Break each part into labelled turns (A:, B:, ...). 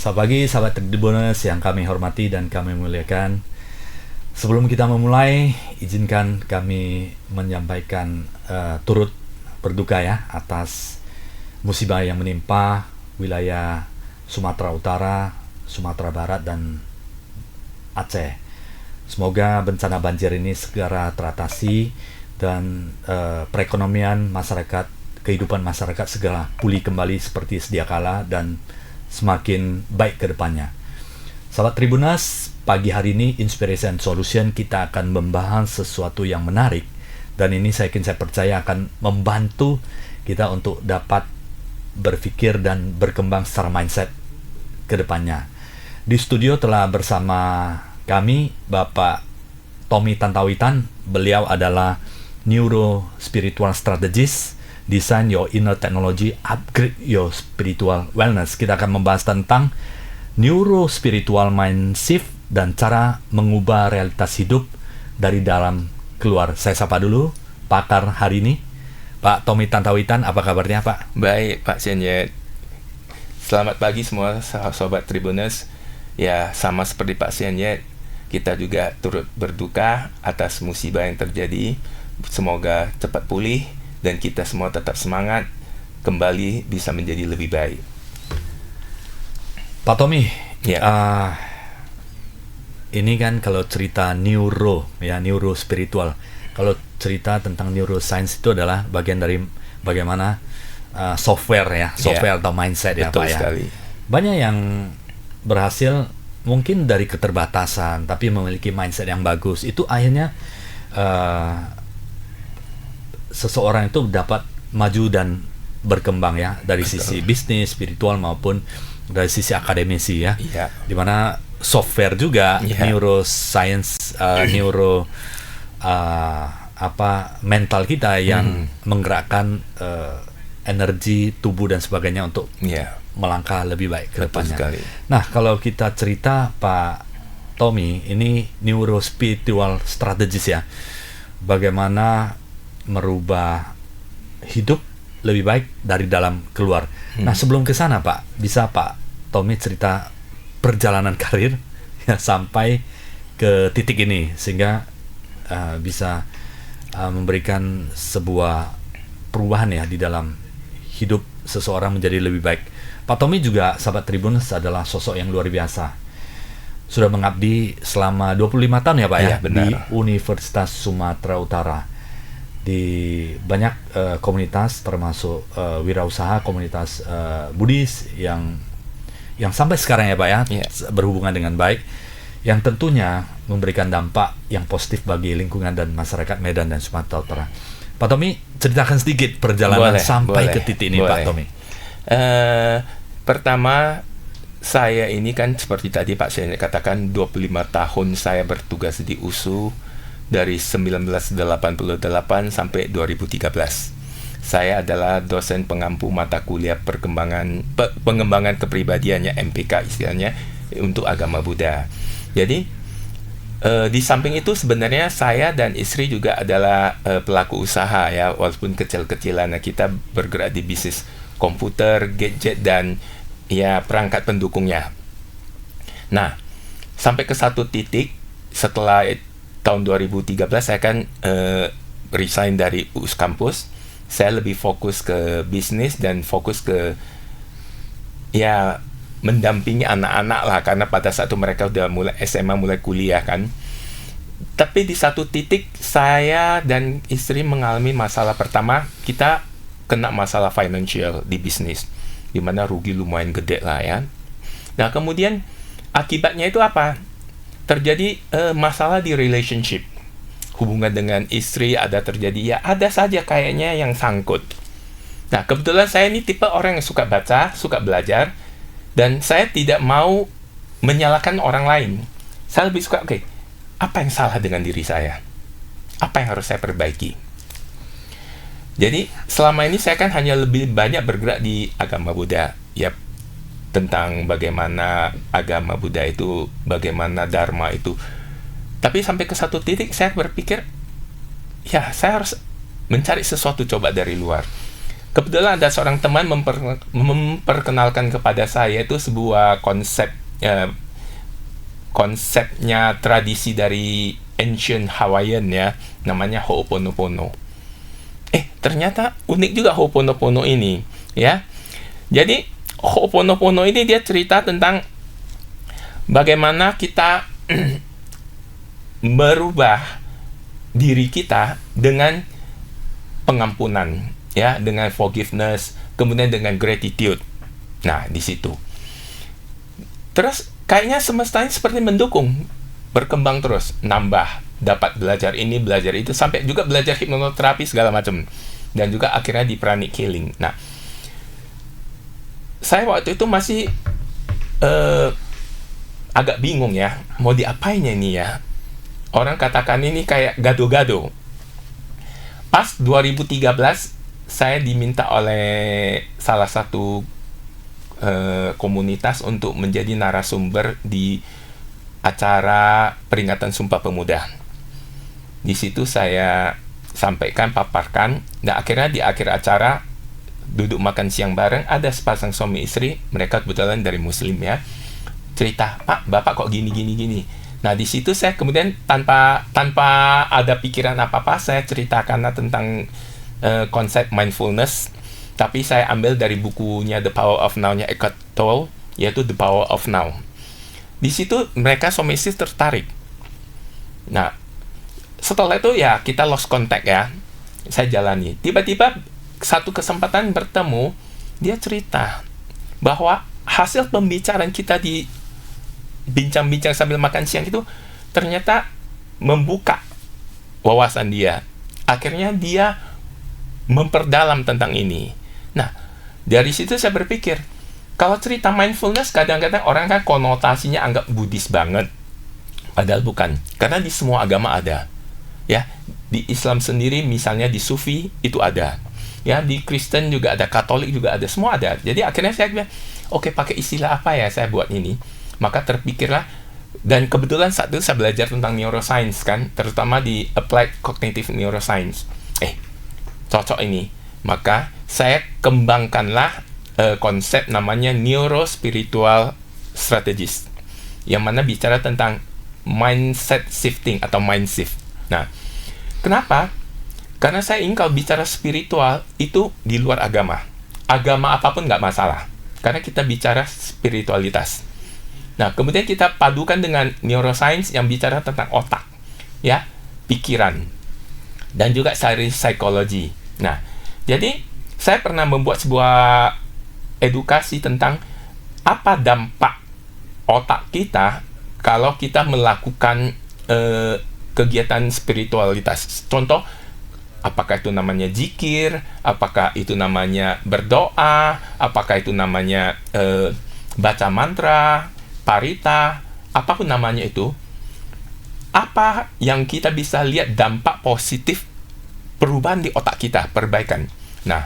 A: Selamat pagi sahabat Tribuners yang kami hormati dan kami muliakan. Sebelum kita memulai, izinkan kami menyampaikan turut berduka ya atas musibah yang menimpa wilayah Sumatera Utara, Sumatera Barat dan Aceh. Semoga bencana banjir ini segera teratasi dan perekonomian masyarakat, kehidupan masyarakat segera pulih kembali seperti sedia kala dan semakin baik ke depannya. Sahabat Tribuners, pagi hari ini Inspiration Solution kita akan membahas sesuatu yang menarik, dan ini saya percaya akan membantu kita untuk dapat berpikir dan berkembang secara mindset ke depannya. Di studio telah bersama kami Bapak Tommy Tantawitan. Beliau adalah Neuro Spiritual Strategist, Design Your Inner Technology, Upgrade Your Spiritual Wellness. Kita akan membahas tentang Neuro Spiritual Mind Shift dan cara mengubah realitas hidup dari dalam keluar. Saya sapa dulu pakar hari ini, Pak Tommy Tantawitan. Apa kabarnya, Pak?
B: Baik, Pak Sianyet. Selamat pagi semua Sobat Tribuners. Ya, sama seperti Pak Sianyet, kita juga turut berduka atas musibah yang terjadi. Semoga cepat pulih dan kita semua tetap semangat, kembali bisa menjadi lebih baik.
A: Pak Tommy,
B: ya.
A: Ini kan kalau cerita neuro spiritual. Kalau cerita tentang neuroscience itu adalah bagian dari bagaimana software atau mindset.
B: Betul
A: Pak ya.
B: Sekali.
A: Banyak yang berhasil mungkin dari keterbatasan, tapi memiliki mindset yang bagus. Itu akhirnya seseorang itu dapat maju dan berkembang ya dari sisi bisnis, spiritual maupun dari sisi akademisi ya. Dimana software juga neuroscience, mental kita yang menggerakkan energi tubuh dan sebagainya untuk melangkah lebih baik ke depannya. Nah, kalau kita cerita Pak Tommy, ini neuro spiritual strategist ya. Bagaimana merubah hidup lebih baik dari dalam keluar. Nah, sebelum ke sana Pak, bisa Pak Tommy cerita perjalanan karir ya sampai ke titik ini sehingga bisa memberikan sebuah perubahan ya di dalam hidup seseorang menjadi lebih baik. Pak Tommy juga sahabat Tribuners adalah sosok yang luar biasa. Sudah mengabdi selama 25 tahun ya Pak ya, di Universitas Sumatera Utara. Di banyak komunitas termasuk wirausaha, komunitas Buddhis yang sampai sekarang ya Pak ya berhubungan dengan baik, yang tentunya memberikan dampak yang positif bagi lingkungan dan masyarakat Medan dan Sumatera Utara. Pak Tommy, ceritakan sedikit perjalanan sampai ke titik ini Pak Tommy.
B: Pertama, saya ini kan seperti tadi Pak saya katakan 25 tahun saya bertugas di USU dari 1988 sampai 2013. Saya adalah dosen pengampu mata kuliah pengembangan kepribadiannya, MPK istilahnya, untuk agama Buddha. Jadi di samping itu sebenarnya saya dan istri juga adalah pelaku usaha ya, walaupun kecil-kecilan. Kita bergerak di bisnis komputer, gadget dan ya perangkat pendukungnya. Nah, sampai ke satu titik setelah tahun 2013 saya kan resign dari US Kampus. Saya lebih fokus ke bisnis dan fokus ke ya mendampingi anak-anak lah, karena pada saat itu mereka udah mulai SMA, mulai kuliah kan. Tapi di satu titik saya dan istri mengalami masalah. Pertama, kita kena masalah financial di bisnis, dimana rugi lumayan gede lah ya. Nah kemudian Akibatnya itu apa? Terjadi masalah di relationship. Hubungan dengan istri ada terjadi, ya ada saja kayaknya yang sangkut. Nah, kebetulan saya ini tipe orang yang suka baca, suka belajar, dan saya tidak mau menyalahkan orang lain. Saya lebih suka, oke, apa yang salah dengan diri saya? Apa yang harus saya perbaiki? Jadi, selama ini saya kan hanya lebih banyak bergerak di agama Buddha. Ya, tentang bagaimana agama Buddha itu, bagaimana Dharma itu. Tapi sampai ke satu titik, saya berpikir, ya, saya harus mencari sesuatu coba dari luar. Kebetulan ada seorang teman memperkenalkan kepada saya itu sebuah konsepnya tradisi dari ancient Hawaiian ya, namanya Ho'oponopono. Ternyata unik juga Ho'oponopono ini ya. Jadi Ho'oponopono ini dia cerita tentang bagaimana kita merubah diri kita dengan pengampunan ya, dengan forgiveness, kemudian dengan gratitude. Nah, di situ. Terus kayaknya semestanya seperti mendukung, berkembang terus, nambah, dapat belajar ini, belajar itu, sampai juga belajar hipnoterapi segala macam. Dan juga akhirnya di pranic healing. Nah, saya waktu itu masih agak bingung ya, mau diapainnya ini ya. Orang katakan ini kayak gado-gado. Pas 2013, saya diminta oleh salah satu komunitas untuk menjadi narasumber di acara peringatan Sumpah Pemuda. Di situ saya sampaikan, paparkan, dan akhirnya di akhir acara duduk makan siang bareng, ada sepasang suami istri, mereka kebetulan dari Muslim ya, cerita, Pak, Bapak kok gini. Nah, di situ saya kemudian tanpa ada pikiran apa-apa, saya ceritakan tentang konsep mindfulness, tapi saya ambil dari bukunya The Power of Now-nya Eckhart Tolle, yaitu The Power of Now. Di situ mereka suami istri tertarik. Nah, setelah itu ya kita lost contact ya, saya jalani. Tiba-tiba satu kesempatan bertemu, dia cerita bahwa hasil pembicaraan kita di bincang-bincang sambil makan siang itu ternyata membuka wawasan dia. Akhirnya dia memperdalam tentang ini. Nah, dari situ saya berpikir, kalau cerita mindfulness kadang-kadang orang kan konotasinya anggap Buddhis banget. Padahal bukan, karena di semua agama ada. Ya, di Islam sendiri misalnya di Sufi itu ada. Ya, di Kristen juga ada, Katolik juga ada, semua ada. Jadi akhirnya saya bilang, oke, pakai istilah apa ya saya buat ini? Maka terpikirlah, dan kebetulan saat itu saya belajar tentang neuroscience kan, terutama di Applied Cognitive Neuroscience. Cocok ini. Maka saya kembangkanlah konsep namanya neurospiritual strategist, yang mana bicara tentang mindset shifting atau mind shift. Nah, kenapa? Karena saya ingin kalau bicara spiritual itu di luar agama. Agama apapun nggak masalah, karena kita bicara spiritualitas. Nah, kemudian kita padukan dengan neuroscience yang bicara tentang otak, ya, pikiran, dan juga psikologi. Nah, jadi saya pernah membuat sebuah edukasi tentang apa dampak otak kita kalau kita melakukan kegiatan spiritualitas. Contoh, apakah itu namanya zikir, apakah itu namanya berdoa, apakah itu namanya baca mantra, parita, apapun namanya itu. Apa yang kita bisa lihat dampak positif perubahan di otak kita, perbaikan. Nah,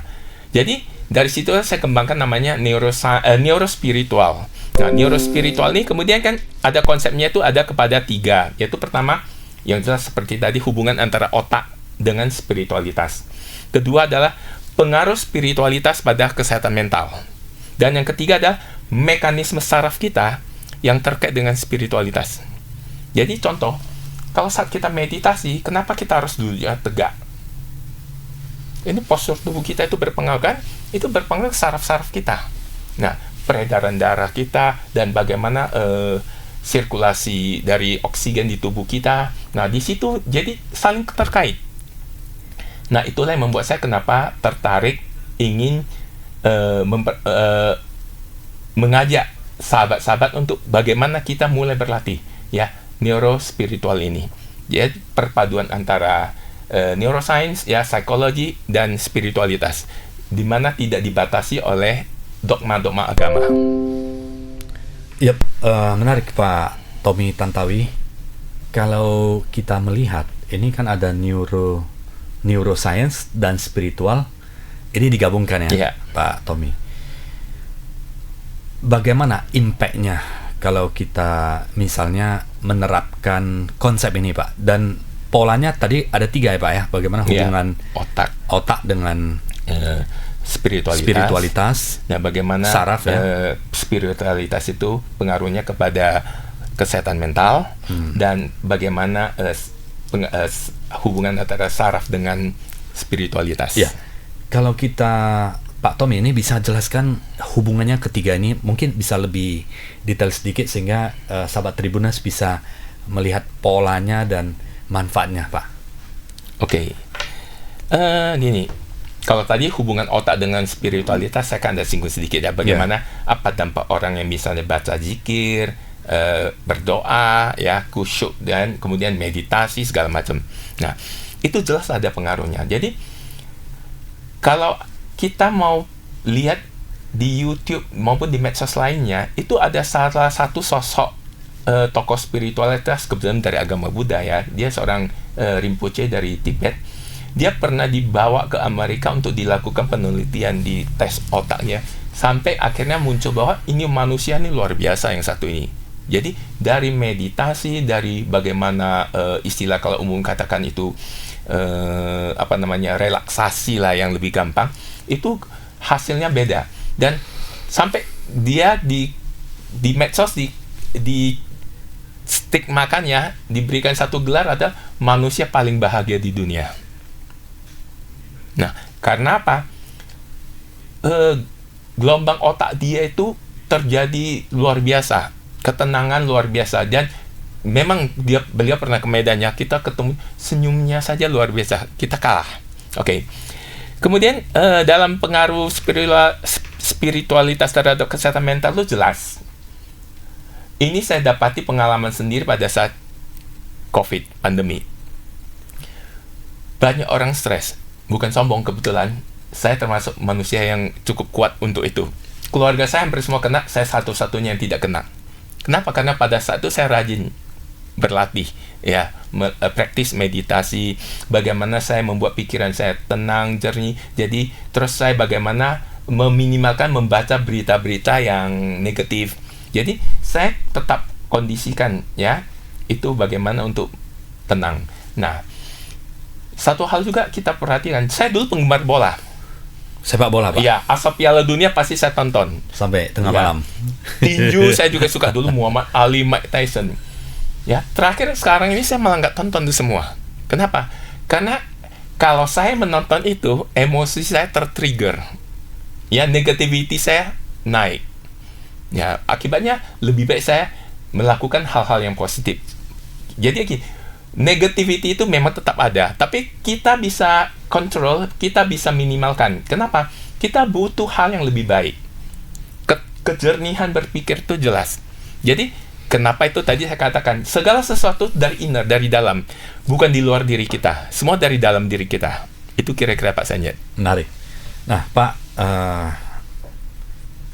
B: jadi dari situ saya kembangkan namanya neurospiritual. Nah, neurospiritual ini kemudian kan ada konsepnya itu ada kepada 3, yaitu pertama yang jelas seperti tadi hubungan antara otak dengan spiritualitas. Kedua adalah pengaruh spiritualitas pada kesehatan mental. Dan yang ketiga adalah mekanisme saraf kita yang terkait dengan spiritualitas. Jadi contoh, kalau saat kita meditasi, kenapa kita harus duduknya tegak? Ini postur tubuh kita itu berpengaruh kan? Itu berpengaruh ke saraf-saraf kita. Nah, peredaran darah kita dan bagaimana sirkulasi dari oksigen di tubuh kita. Nah, di situ jadi saling terkait. Nah, itulah yang membuat saya kenapa tertarik ingin mengajak sahabat-sahabat untuk bagaimana kita mulai berlatih ya neurospiritual ini. Ya, perpaduan antara neuroscience ya, psikologi dan spiritualitas, di mana tidak dibatasi oleh dogma-dogma agama.
A: Yap, menarik Pak Tommy Tantawi. Kalau kita melihat ini kan ada neuroscience dan spiritual, ini digabungkan ya, Pak Tommy. Bagaimana impact-nya kalau kita misalnya menerapkan konsep ini, Pak? Dan polanya tadi ada 3 ya, Pak ya? Bagaimana hubungan otak dengan spiritualitas.
B: Nah, bagaimana
A: saraf ya?
B: Spiritualitas itu pengaruhnya kepada kesehatan mental, dan bagaimana hubungan antara saraf dengan spiritualitas.
A: Ya. Kalau kita, Pak Tommy, ini bisa jelaskan hubungannya ketiga ini, mungkin bisa lebih detail sedikit sehingga sahabat Tribuners bisa melihat polanya dan manfaatnya, Pak.
B: Oke. Gini, kalau tadi hubungan otak dengan spiritualitas saya akan ada singgung sedikit ya, bagaimana apa dampak orang yang misalnya baca zikir, berdoa ya, khusyuk, dan kemudian meditasi segala macam. Nah, itu jelas ada pengaruhnya. Jadi kalau kita mau lihat di YouTube maupun di medsos lainnya, itu ada salah satu sosok tokoh spiritualitas kebetulan dari agama Buddha ya. Dia seorang Rinpoche dari Tibet. Dia pernah dibawa ke Amerika untuk dilakukan penelitian di tes otaknya, sampai akhirnya muncul bahwa ini manusia ini luar biasa yang satu ini. Jadi dari meditasi, dari bagaimana istilah kalau umum katakan itu relaksasi lah yang lebih gampang, itu hasilnya beda. Dan sampai dia di medsos di stigmakan ya, diberikan satu gelar adalah manusia paling bahagia di dunia. Nah, karena apa? Gelombang otak dia itu terjadi luar biasa, ketenangan luar biasa, dan memang beliau pernah ke Medan ya, kita ketemu senyumnya saja luar biasa, kita kalah. Oke. Kemudian dalam pengaruh spiritualitas terhadap kesehatan mental itu jelas. Ini saya dapati pengalaman sendiri pada saat COVID, pandemi. Banyak orang stres. Bukan sombong, kebetulan saya termasuk manusia yang cukup kuat untuk itu. Keluarga saya hampir semua kena, saya satu-satunya yang tidak kena. Kenapa? Karena pada saat itu saya rajin berlatih, ya, praktis meditasi, bagaimana saya membuat pikiran saya tenang, jernih. Jadi terus saya bagaimana meminimalkan membaca berita-berita yang negatif. Jadi saya tetap kondisikan ya, itu bagaimana untuk tenang. Nah, satu hal juga kita perhatikan, saya dulu penggemar bola.
A: Sepak bola, Pak?
B: Iya, asal Piala Dunia pasti saya tonton.
A: Sampai tengah malam.
B: Tinju saya juga suka dulu, Muhammad Ali, Mike Tyson. Ya, terakhir sekarang ini saya malah nggak tonton itu semua. Kenapa? Karena kalau saya menonton itu, emosi saya tertrigger. Ya, negativity saya naik. Ya, akibatnya lebih baik saya melakukan hal-hal yang positif. Jadi negativity itu memang tetap ada, tapi kita bisa kontrol, kita bisa minimalkan. Kenapa? Kita butuh hal yang lebih baik. Kejernihan berpikir itu jelas. Jadi, kenapa itu tadi saya katakan, segala sesuatu dari inner, dari dalam, bukan di luar diri kita. Semua dari dalam diri kita. Itu kira-kira Pak Sanjay.
A: Menarik. Nah, Pak,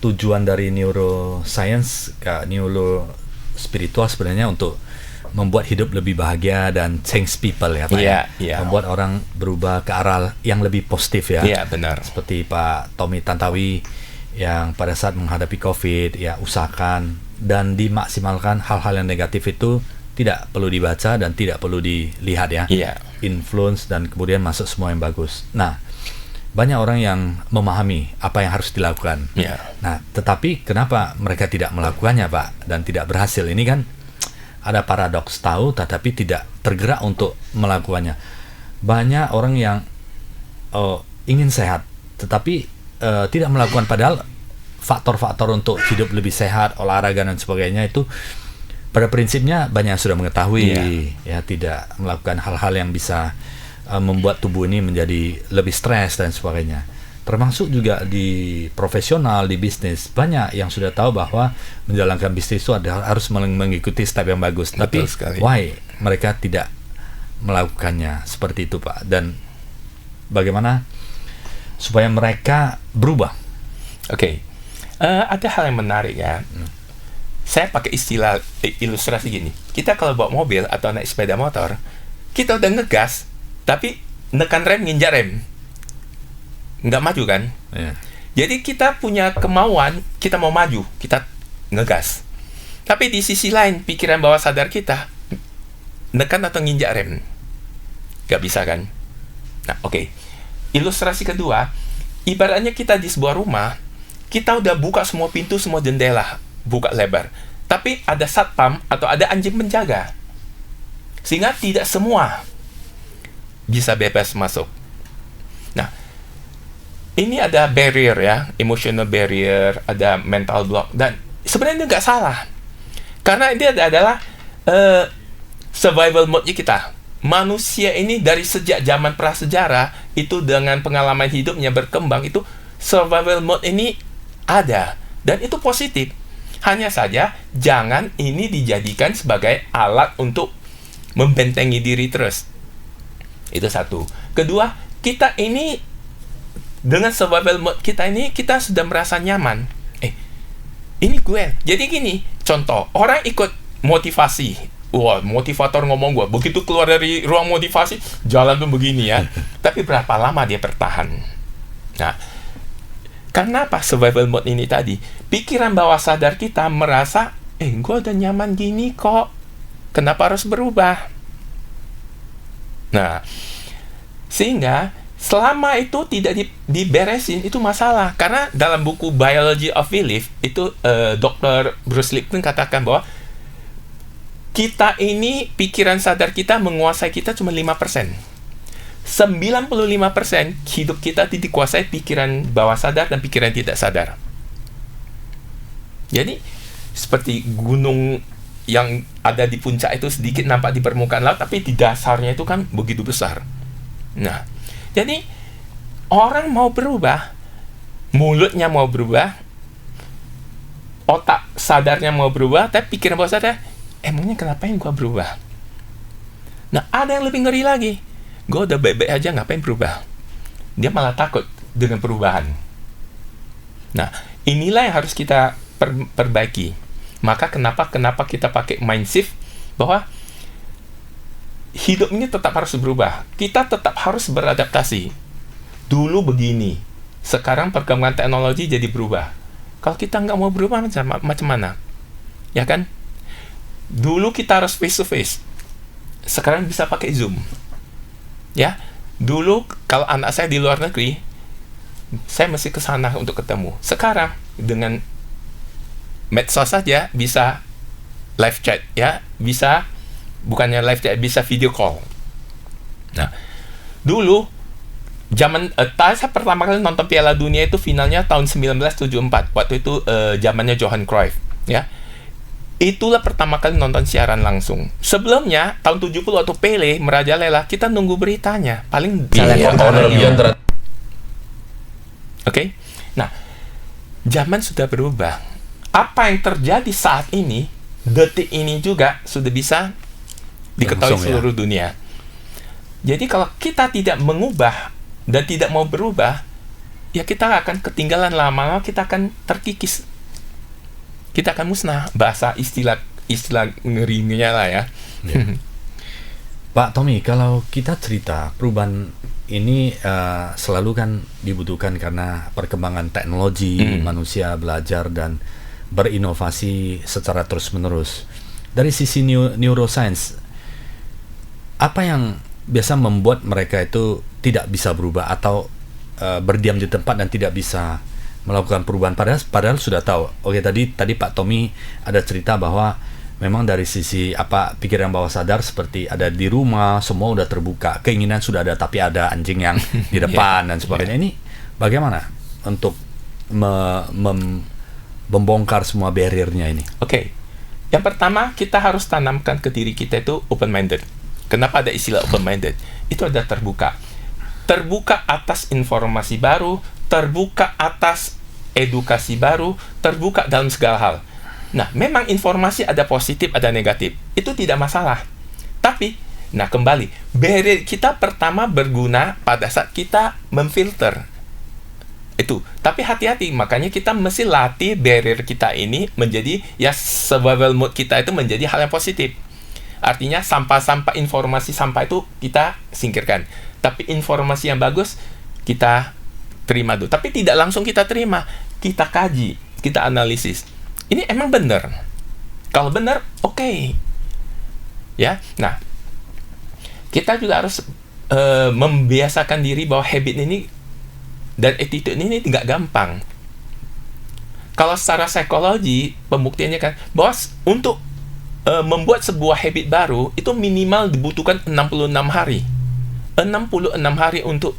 A: tujuan dari neuroscience, neurospiritual sebenarnya untuk membuat hidup lebih bahagia dan change people ya, Pak. Membuat orang berubah ke arah yang lebih positif ya.
B: Iya, benar.
A: Seperti Pak Tommy Tantawi yang pada saat menghadapi COVID ya, usahakan dan dimaksimalkan hal-hal yang negatif itu tidak perlu dibaca dan tidak perlu dilihat ya. Influence dan kemudian masuk semua yang bagus. Nah, banyak orang yang memahami apa yang harus dilakukan. Nah, tetapi kenapa mereka tidak melakukannya, Pak, dan tidak berhasil? Ini kan ada paradoks, tahu tetapi tidak tergerak untuk melakukannya. Banyak orang yang ingin sehat tetapi tidak melakukan, padahal faktor-faktor untuk hidup lebih sehat, olahraga dan sebagainya itu pada prinsipnya banyak yang sudah mengetahui ya, tidak melakukan hal-hal yang bisa membuat tubuh ini menjadi lebih stres dan sebagainya. termasuk juga di profesional, di bisnis, banyak yang sudah tahu bahwa menjalankan bisnis itu harus mengikuti step yang bagus.
B: Betul
A: Tapi
B: sekali.
A: why mereka tidak melakukannya seperti itu, Pak? Dan bagaimana supaya mereka berubah?
B: Oke. Ada hal yang menarik ya. Saya pakai istilah ilustrasi gini. Kita kalau bawa mobil atau naik sepeda motor, kita udah ngegas, tapi nekan rem, nginjak rem. Nggak maju kan?
A: Ya.
B: Jadi kita punya kemauan, kita mau maju, kita ngegas. Tapi di sisi lain, pikiran bawah sadar kita, nekan atau nginjak rem. Nggak bisa kan? Nah, oke. Ilustrasi kedua, ibaratnya kita di sebuah rumah, kita udah buka semua pintu, semua jendela, buka lebar. Tapi ada satpam atau ada anjing penjaga. Sehingga tidak semua bisa bebas masuk. Nah, ini ada barrier ya, emotional barrier, ada mental block, dan sebenarnya nggak salah. Karena ini adalah survival mode-nya kita. Manusia ini dari sejak zaman prasejarah, itu dengan pengalaman hidupnya berkembang, itu survival mode ini ada. Dan itu positif. Hanya saja, jangan ini dijadikan sebagai alat untuk membentengi diri terus. Itu satu. Kedua, kita ini dengan survival mode kita ini, kita sudah merasa nyaman. Ini gue. Jadi gini, contoh, orang ikut motivasi. Wah, motivator ngomong gue. Begitu keluar dari ruang motivasi, jalan tuh begini ya. Tapi berapa lama dia bertahan? Nah, karena apa survival mode ini tadi? Pikiran bawah sadar kita merasa, gue udah nyaman gini kok. Kenapa harus berubah? Nah, sehingga selama itu tidak diberesin, itu masalah. Karena dalam buku Biology of Belief, itu Dr. Bruce Lipton katakan bahwa kita ini, pikiran sadar kita menguasai kita cuma 5%. 95% hidup kita dikuasai pikiran bawah sadar dan pikiran tidak sadar. Jadi, seperti gunung yang ada di puncak itu sedikit nampak di permukaan laut, tapi di dasarnya itu kan begitu besar. Nah, jadi orang mau berubah, mulutnya mau berubah, otak sadarnya mau berubah, tapi pikiran bawah sadar, emangnya kenapa yang gua berubah? Nah, ada yang lebih ngeri lagi. Gua udah baik-baik aja, ngapain berubah? Dia malah takut dengan perubahan. Nah, inilah yang harus kita perbaiki. Maka kenapa kita pakai mind shift, bahwa hidup ini tetap harus berubah. Kita tetap harus beradaptasi. Dulu begini, sekarang perkembangan teknologi jadi berubah. Kalau kita nggak mau berubah, macam mana? Ya kan? Dulu kita harus face to face. Sekarang bisa pakai Zoom. Ya, dulu kalau anak saya di luar negeri, saya mesti ke sana untuk ketemu. Sekarang dengan medsos saja bisa live chat, ya, bisa, bukannya live chat, bisa video call. Nah, dulu zaman saya pertama kali nonton Piala Dunia itu finalnya tahun 1974. Waktu itu zamannya Johan Cruyff, ya. Itulah pertama kali nonton siaran langsung. Sebelumnya tahun 70 waktu Pele merajalela, kita nunggu beritanya. Paling Oke. Nah, zaman sudah berubah. Apa yang terjadi saat ini, detik ini juga sudah bisa diketahui seluruh dunia. Jadi kalau kita tidak mengubah dan tidak mau berubah, ya kita akan ketinggalan, lama-lama kita akan terkikis. Kita akan musnah, bahasa istilah ngerinya lah ya.
A: Pak Tommy, kalau kita cerita perubahan ini selalu kan dibutuhkan karena perkembangan teknologi, manusia belajar dan berinovasi secara terus-menerus. Dari sisi neuroscience, apa yang biasa membuat mereka itu tidak bisa berubah atau berdiam di tempat dan tidak bisa melakukan perubahan, padahal sudah tahu. Oke, tadi Pak Tommy ada cerita bahwa memang dari sisi pikiran bawah sadar seperti ada di rumah, semua udah terbuka, keinginan sudah ada, tapi ada anjing yang di depan dan sebagainya. Ini bagaimana untuk membongkar semua barriernya ini?
B: Oke. Yang pertama, kita harus tanamkan ke diri kita itu open-minded. Kenapa ada istilah open-minded? Itu ada terbuka. Terbuka atas informasi baru, terbuka atas edukasi baru, terbuka dalam segala hal. Nah, memang informasi ada positif, ada negatif. Itu tidak masalah. Tapi, nah kembali, barrier kita pertama berguna pada saat kita memfilter. Itu. Tapi hati-hati, makanya kita mesti latih barrier kita ini menjadi, ya survival mode kita itu menjadi hal yang positif. Artinya sampah-sampah informasi sampah itu kita singkirkan. Tapi informasi yang bagus kita terima dulu. Tapi tidak langsung kita terima. Kita kaji, kita analisis. Ini emang benar. Kalau benar, oke. Ya, nah, kita juga harus membiasakan diri bahwa habit ini dan attitude ini nggak gampang. Kalau secara psikologi, pembuktiannya kan, bahwa untuk membuat sebuah habit baru, itu minimal dibutuhkan 66 hari. 66 hari untuk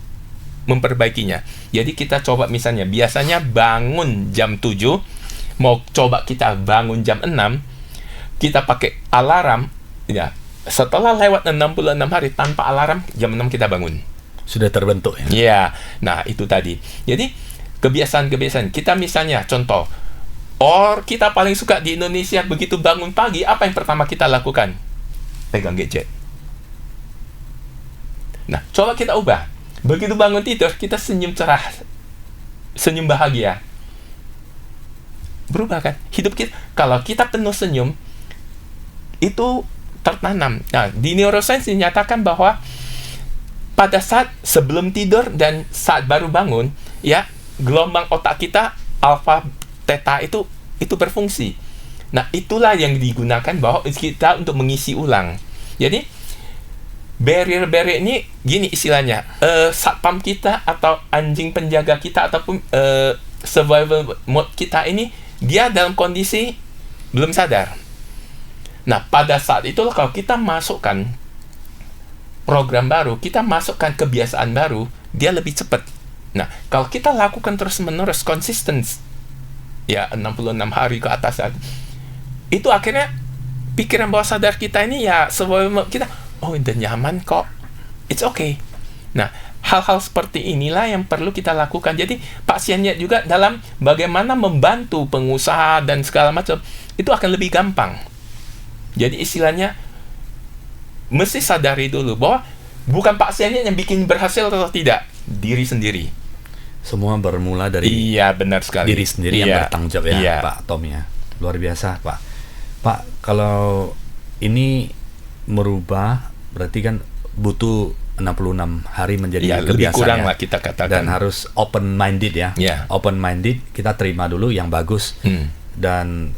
B: memperbaikinya. Jadi kita coba misalnya, biasanya bangun jam 7, mau coba kita bangun jam 6, kita pakai alarm, ya, setelah lewat 66 hari tanpa alarm, jam 6 kita bangun.
A: Sudah terbentuk ya?
B: Ya, nah itu tadi. Jadi, kebiasaan-kebiasaan. Kita misalnya, contoh, kita paling suka di Indonesia, begitu bangun pagi, apa yang pertama kita lakukan? Pegang gadget. Nah, coba kita ubah. Begitu bangun tidur, kita senyum cerah, senyum bahagia. Berubah kan? Hidup kita, kalau kita penuh senyum, itu tertanam. Nah, di neuroscience dinyatakan bahwa pada saat sebelum tidur dan saat baru bangun, ya, gelombang otak kita, alfa, theta itu berfungsi. Nah, itulah yang digunakan bahwa kita untuk mengisi ulang. Jadi, barrier-barrier ini gini istilahnya, satpam kita atau anjing penjaga kita ataupun survival mode kita ini, dia dalam kondisi belum sadar. Nah, pada saat itulah kalau kita masukkan program baru, kita masukkan kebiasaan baru, dia lebih cepat. Nah, kalau kita lakukan terus-menerus, konsisten, ya 66 hari ke atas, itu akhirnya pikiran bawah sadar kita ini, ya survival mode kita, oh, udah nyaman kok, it's okay. Nah, hal-hal seperti inilah yang perlu kita lakukan. Jadi, pasiennya juga dalam bagaimana membantu pengusaha dan segala macam, itu akan lebih gampang. Jadi, istilahnya, mesti sadari dulu bahwa bukan pasiennya yang bikin berhasil atau tidak, diri sendiri.
A: Semua bermula dari
B: benar sekali.
A: diri sendiri yang bertanggung jawab ya, Pak Tom ya. Luar biasa, Pak. Pak, kalau ini merubah, berarti kan butuh 66 hari menjadi kebiasaan.
B: Lebih kurang lah kita katakan.
A: Dan harus open-minded ya. Open-minded, kita terima dulu yang bagus. Dan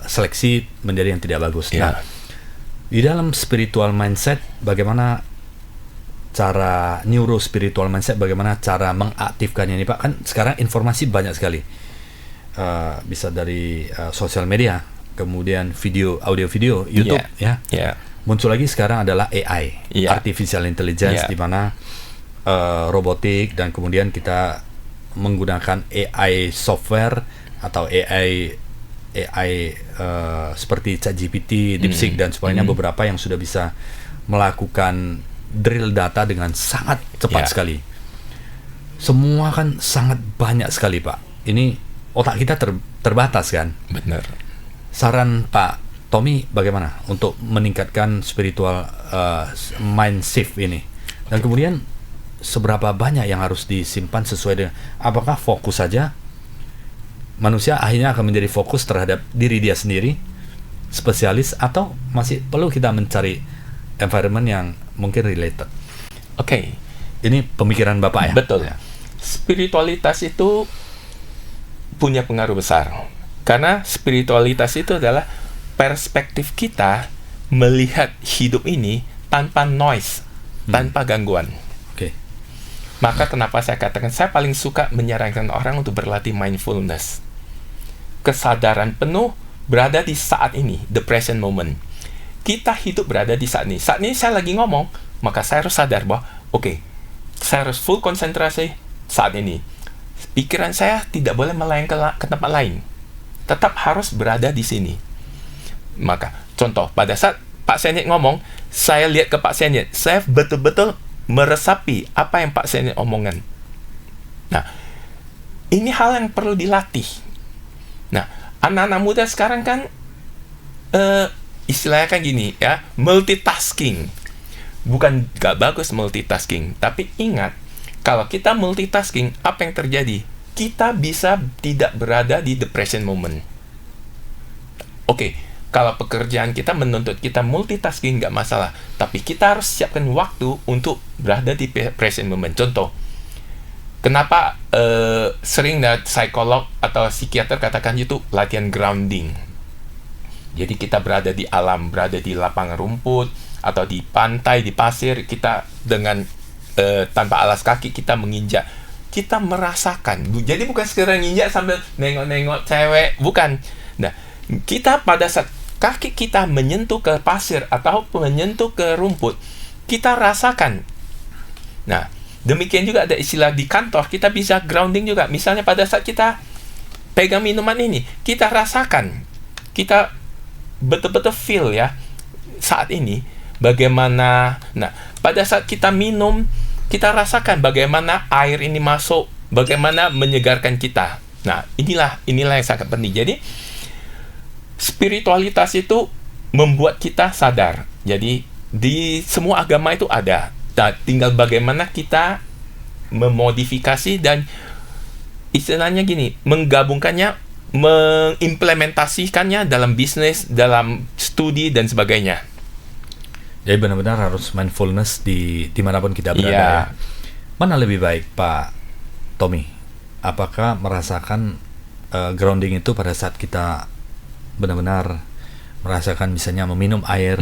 A: seleksi menjadi yang tidak bagus. Nah, di dalam spiritual mindset, bagaimana cara neurospiritual mindset, bagaimana cara mengaktifkannya ini Pak? Kan sekarang informasi banyak sekali. Bisa dari sosial media, kemudian video, audio-video, YouTube Muncul lagi sekarang adalah AI, Artificial Intelligence, di mana robotik, dan kemudian kita menggunakan AI software atau AI seperti ChatGPT, DeepSeek dan sebagainya, beberapa yang sudah bisa melakukan drill data dengan sangat cepat sekali. Semua kan sangat banyak sekali Pak. Ini otak kita terbatas kan.
B: Benar.
A: Saran Pak Tommy bagaimana untuk meningkatkan spiritual mind shift ini? Dan kemudian seberapa banyak yang harus disimpan sesuai dengan, apakah fokus saja? Manusia akhirnya akan menjadi fokus terhadap diri dia sendiri, spesialis, atau masih perlu kita mencari environment yang mungkin related?
B: Oke.
A: Ini pemikiran Bapak ya?
B: Betul. Spiritualitas itu punya pengaruh besar. Karena spiritualitas itu adalah perspektif kita melihat hidup ini tanpa noise, tanpa gangguan. Maka kenapa saya katakan, saya paling suka menyarankan orang untuk berlatih mindfulness. Kesadaran penuh berada di saat ini, the present moment. Kita hidup berada di saat ini. Saat ini saya lagi ngomong, maka saya harus sadar bahwa, saya harus full konsentrasi saat ini. Pikiran saya tidak boleh melayang ke tempat lain. Tetap harus berada di sini. Maka, contoh, pada saat Pak Senyet ngomong, saya lihat ke Pak Senyet, saya betul-betul meresapi apa yang Pak Senyet omongkan. Nah, Ini hal yang perlu dilatih. Nah, anak-anak muda sekarang kan istilahnya kan gini ya, multitasking. Bukan gak bagus multitasking, tapi ingat, kalau kita multitasking, apa yang terjadi? Kita bisa tidak berada di depression moment. Oke, kalau pekerjaan kita menuntut kita multitasking nggak masalah, tapi kita harus siapkan waktu untuk berada di present moment. Contoh, kenapa sering psikolog atau psikiater katakan itu latihan grounding. Jadi kita berada di alam, berada di lapangan rumput atau di pantai, di pasir, kita dengan tanpa alas kaki kita menginjak, kita merasakan. Jadi bukan sekedar nginjak sambil nengok-nengok cewek, bukan. Nah, kita pada saat kaki kita menyentuh ke pasir atau menyentuh ke rumput, kita rasakan. Nah, demikian juga ada istilah di kantor, kita bisa grounding juga. Misalnya pada saat kita pegang minuman ini, kita rasakan, kita betul-betul feel ya, saat ini bagaimana. Nah, pada saat kita minum, kita rasakan bagaimana air ini masuk, bagaimana menyegarkan kita. Nah, inilah yang sangat penting. Jadi, spiritualitas itu membuat kita sadar. Jadi, di semua agama itu ada. Nah, tinggal bagaimana kita memodifikasi dan istilahnya gini, menggabungkannya, mengimplementasikannya dalam bisnis, dalam studi, dan sebagainya.
A: Jadi benar-benar harus mindfulness di dimanapun kita berada ya. Mana lebih baik Pak Tommy? Apakah merasakan grounding itu pada saat kita benar-benar merasakan misalnya meminum air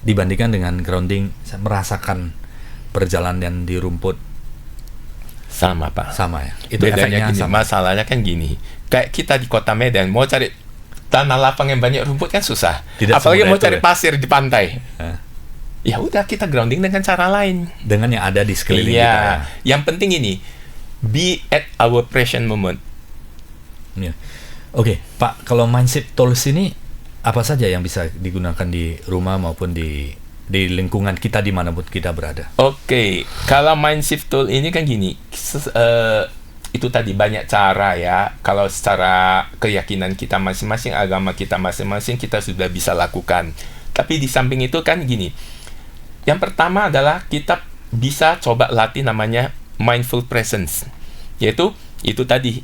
A: dibandingkan dengan grounding merasakan perjalanan di rumput?
B: Sama Pak.
A: Sama ya. Itu
B: bedanya
A: efeknya
B: gini,
A: sama.
B: masalahnya kan gini. Kayak kita di Kota Medan mau cari tanah lapang yang banyak rumput kan susah. Apalagi mau cari pasir di pantai. Ya udah, kita grounding dengan cara lain.
A: Dengan yang ada di sekeliling kita ya.
B: Yang penting ini, be at our present moment.
A: Ya. Oke, Pak, kalau mindset tools ini apa saja yang bisa digunakan di rumah maupun di lingkungan kita dimanapun kita berada?
B: Oke, kalau mindset tool ini kan gini, itu tadi banyak cara ya. Kalau secara keyakinan kita masing-masing, agama kita masing-masing, kita sudah bisa lakukan. Tapi di samping itu kan gini, yang pertama adalah kita bisa coba latih namanya mindful presence. Yaitu, itu tadi,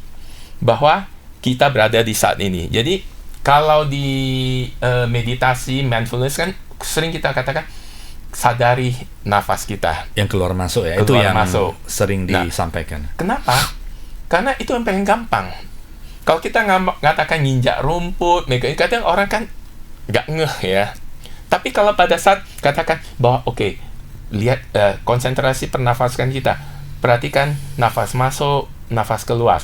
B: bahwa kita berada di saat ini. Jadi, kalau di meditasi, mindfulness kan sering kita katakan, sadari nafas kita.
A: Yang keluar masuk ya, itu yang sering disampaikan.
B: Kenapa? Karena itu yang paling gampang. Kalau kita ngatakan nginjak rumput, kadang orang kan nggak ngeh ya. Tapi kalau pada saat katakan bahwa oke, lihat konsentrasi pernafasan kita, perhatikan nafas masuk, nafas keluar.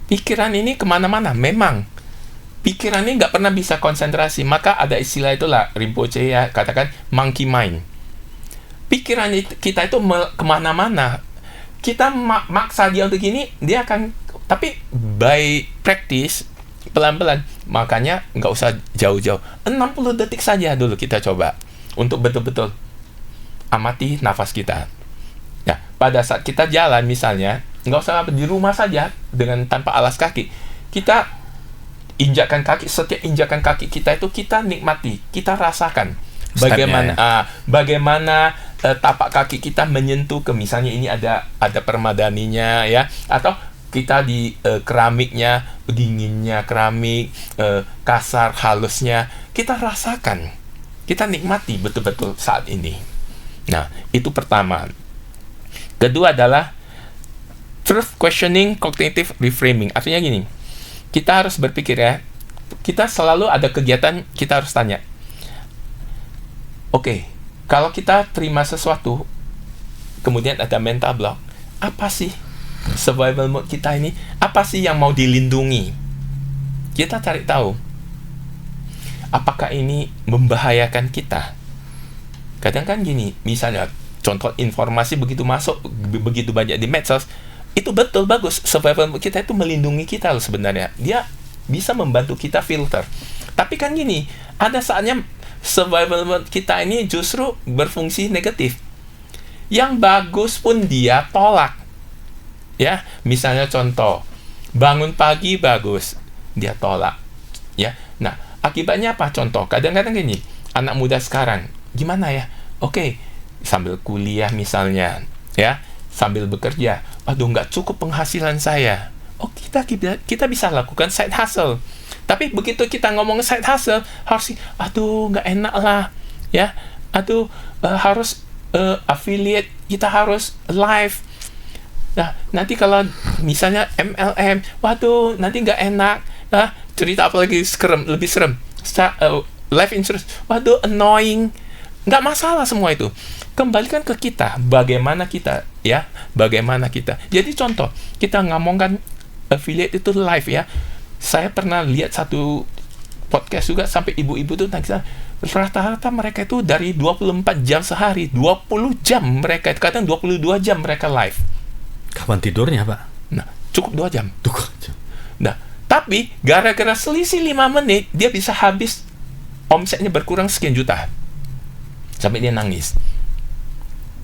B: Pikiran ini kemana-mana, memang pikiran ini nggak pernah bisa konsentrasi, maka ada istilah itulah Rinpoche ya, katakan monkey mind. Pikiran kita itu kemana-mana. Kita maksa dia untuk gini, dia akan, tapi by practice, pelan-pelan, makanya nggak usah jauh-jauh, 60 detik saja dulu kita coba untuk betul-betul amati nafas kita. Nah, pada saat kita jalan misalnya, nggak usah di rumah saja dengan tanpa alas kaki, kita injakan kaki, setiap injakan kaki kita itu kita nikmati, kita rasakan bagaimana tapak kaki kita menyentuh ke, misalnya ini ada permadaninya ya, atau kita di keramiknya, dinginnya keramik, kasar halusnya, kita rasakan, kita nikmati betul-betul saat ini. Nah, itu pertama. Kedua adalah truth questioning, cognitive reframing. Artinya gini, kita harus berpikir ya, kita selalu ada kegiatan, kita harus tanya, oke, kalau kita terima sesuatu, kemudian ada mental block, apa sih survival mode kita ini? Apa sih yang mau dilindungi? Kita cari tahu, apakah ini membahayakan kita? Kadang kan gini, misalnya contoh informasi begitu masuk, begitu banyak di medsos, itu betul bagus, survival mode kita itu melindungi kita loh sebenarnya. Dia bisa membantu kita filter. Tapi kan gini, ada saatnya survival mode kita ini justru berfungsi negatif. Yang bagus pun dia tolak. Ya, misalnya contoh, bangun pagi bagus, dia tolak. Ya, nah akibatnya apa? Contoh, kadang-kadang gini, anak muda sekarang, gimana ya? Oke, sambil kuliah misalnya, ya, sambil bekerja, aduh nggak cukup penghasilan saya. Oh, kita bisa lakukan side hustle. Tapi begitu kita ngomong side hustle, harus, aduh nggak enak lah, ya, aduh harus affiliate, kita harus live. Nah, nanti kalau misalnya MLM, waduh, nanti nggak enak. Cerita apa lagi lebih serem. Life insurance, waduh, annoying. Nggak masalah semua itu. Kembalikan ke kita, bagaimana kita, ya, bagaimana kita. Jadi contoh, kita ngomongkan affiliate itu live, ya. Saya pernah lihat satu podcast juga sampai ibu-ibu tuh nangis. Rata-rata mereka itu dari 24 jam sehari, 20 jam mereka, kadang 22 jam mereka live.
A: Kapan tidurnya, Pak?
B: Nah, cukup 2 jam.
A: 2 jam.
B: Nah, tapi gara-gara selisih 5 menit, dia bisa habis omsetnya berkurang sekian juta. Sampai dia nangis.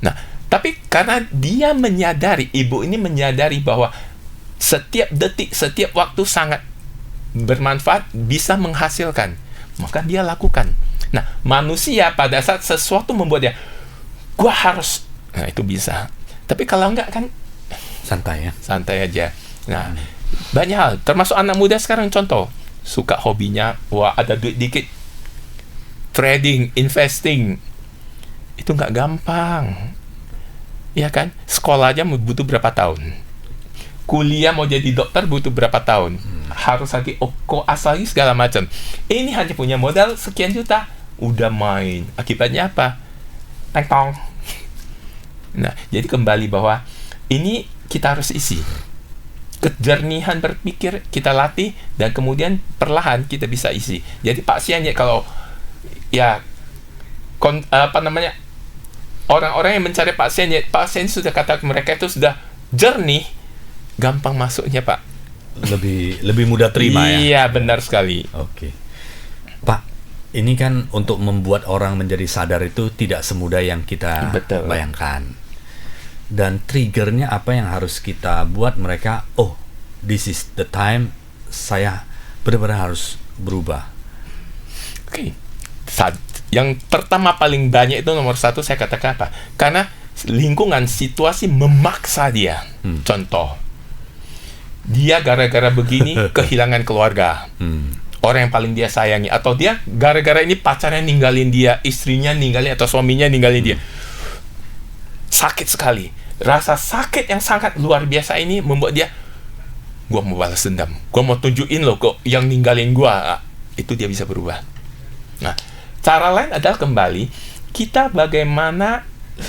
B: Nah, tapi karena dia menyadari, ibu ini menyadari bahwa setiap detik, setiap waktu sangat bermanfaat, bisa menghasilkan, maka dia lakukan. Nah, manusia pada saat sesuatu membuat dia, gua harus, nah itu bisa. Tapi kalau enggak kan
A: Santai, ya.
B: santai aja. Nah, banyak hal, termasuk anak muda sekarang, contoh, suka hobinya, wah ada duit dikit, trading, investing, itu nggak gampang, ya kan? Sekolah aja butuh berapa tahun, kuliah mau jadi dokter butuh berapa tahun, harus lagi koas lagi segala macam. Ini hanya punya modal sekian juta, udah main. Akibatnya apa? Teng-tong. Nah, jadi kembali bahwa ini kita harus isi. Kejernihan berpikir kita latih, dan kemudian perlahan kita bisa isi. Jadi pasiennya kalau ya orang-orang yang mencari pasien sudah kata mereka itu sudah jernih, gampang masuknya, Pak.
A: Lebih mudah terima, ya.
B: Iya, benar sekali.
A: Oke. Pak, ini kan untuk membuat orang menjadi sadar itu tidak semudah yang kita
B: Betul.
A: bayangkan. Dan triggernya apa yang harus kita buat mereka, oh, this is the time saya benar-benar harus berubah.
B: Oke. Yang pertama paling banyak itu nomor 1 saya katakan apa? Karena lingkungan, situasi memaksa dia. Contoh, dia gara-gara begini kehilangan keluarga, orang yang paling dia sayangi, atau dia gara-gara ini pacarnya ninggalin dia, istrinya ninggalin, atau suaminya ninggalin dia. Sakit sekali. Rasa sakit yang sangat luar biasa ini membuat dia, gua mau balas dendam, gua mau tunjukin loh kok yang ninggalin gua. Itu dia bisa berubah. Nah, cara lain adalah kembali kita bagaimana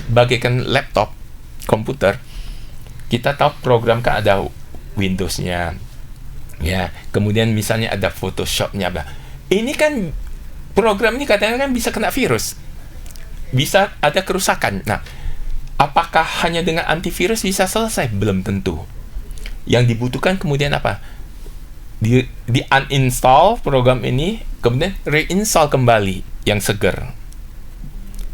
B: bagaikan laptop, komputer. Kita tahu program kan ada Windows-nya, ya. Kemudian misalnya ada Photoshop-nya, blah. Ini kan program ini kadang-kadang bisa kena virus, bisa ada kerusakan. Nah, apakah hanya dengan antivirus bisa selesai? Belum tentu. Yang dibutuhkan kemudian apa? Di uninstall program ini, kemudian reinstall kembali yang segar.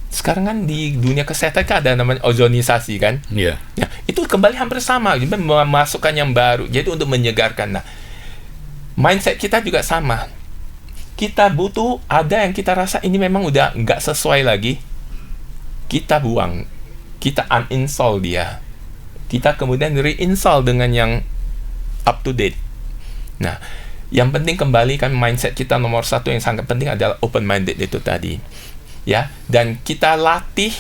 B: Sekarang kan di dunia kesehatan kan ada namanya ozonisasi, kan?
A: Iya.
B: Ya, itu kembali hampir sama, memasukkan yang baru. Jadi untuk menyegarkan. Nah, mindset kita juga sama. Kita butuh, ada yang kita rasa ini memang udah nggak sesuai lagi, kita buang, kita uninstall dia, kita kemudian reinstall dengan yang up to date. Nah, yang penting kembali kan mindset kita nomor 1 yang sangat penting adalah open minded itu tadi, ya. Dan kita latih,